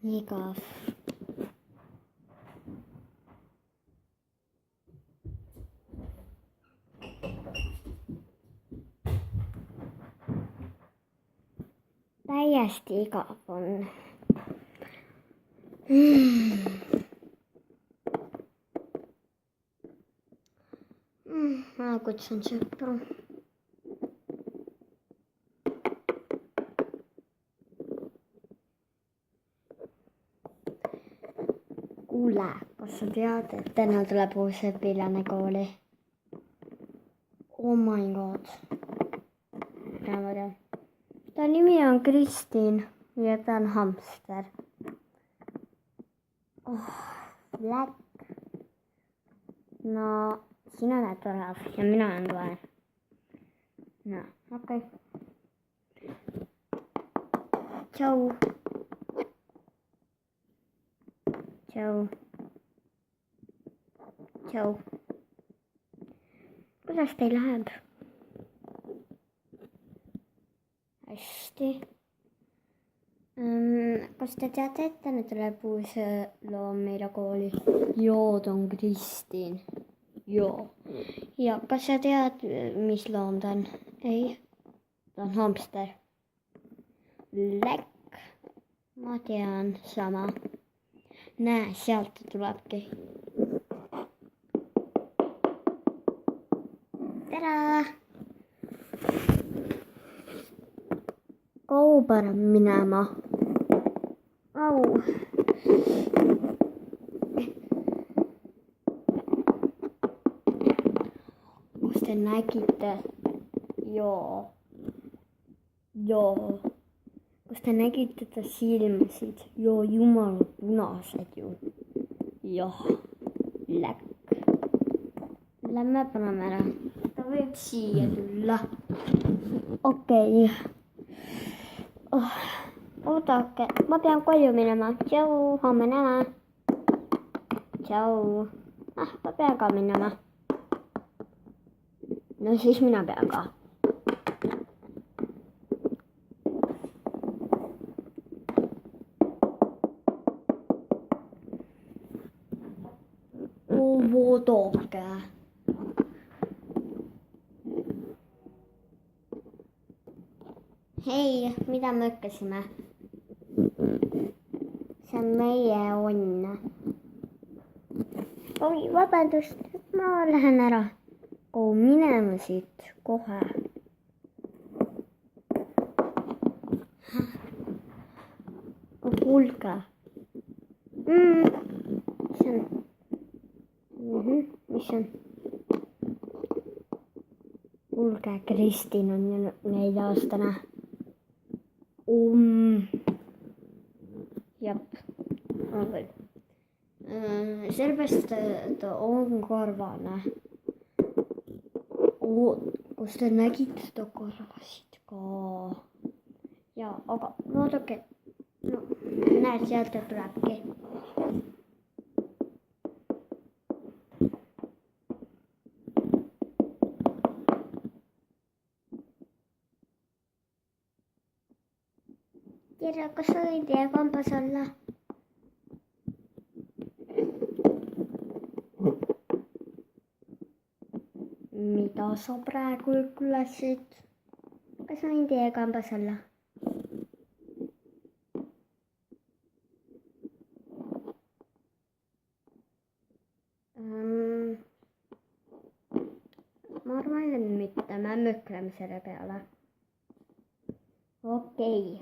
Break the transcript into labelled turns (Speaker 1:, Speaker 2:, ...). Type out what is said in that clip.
Speaker 1: Igav. Täiesti igav on. Ma kutsun sõpru. Kuule, kas sa tead, et täna tuleb uus õpilane kooli? Oh my god. Ma tean. Ta nimi on Kristiin ja ta on hamster. Läk. No, sina oled orav ja mina olen koer. No, okei. Tšau. Tšau. Tšau. Kuidas teil läheb? Hästi. Kas te teate, et täna tuleb uus loom meile kooli? Joo, ta on Kristiin. Joo. Ja kas sa tead, mis loom ta on? Ei, ta on hamster. Läk. Ma tean, sama. Näe, sealt ta tulebki. Tere! Kaupara minema. Au. Kas te nägite? Joo. Joo. Kas te nägite ta silmasid? Joo, jumala punased ju. Jah. Läk. Lämme paneme ära. Ta võib siia tulla. Okei. Oodake, ma pean koju minema. Tšau, homme näeme. Tšau. Ma pean ka minema. No siis mina pean ka. Oodake. Hei, mida me õppisime? See on meie onn. Oi, vabandust, ma lähen ära. Minema siit kohe. Kuulge. Mis on? Mis on? Kuulge, Kristiin on ju 4-aastane. Jep, on küll. Sellepärast ta on karvane. Kas te nägite ta karvasid ka? Jaa, aga vaadake. No, näed, sealt ta tulebki. Tere, kas sa võid teie kambas olla? Mida sa praegu ütlesid? Kas ma võin teie kambas olla? Ma arvan, et mitte, me mõtleme selle peale. Okei.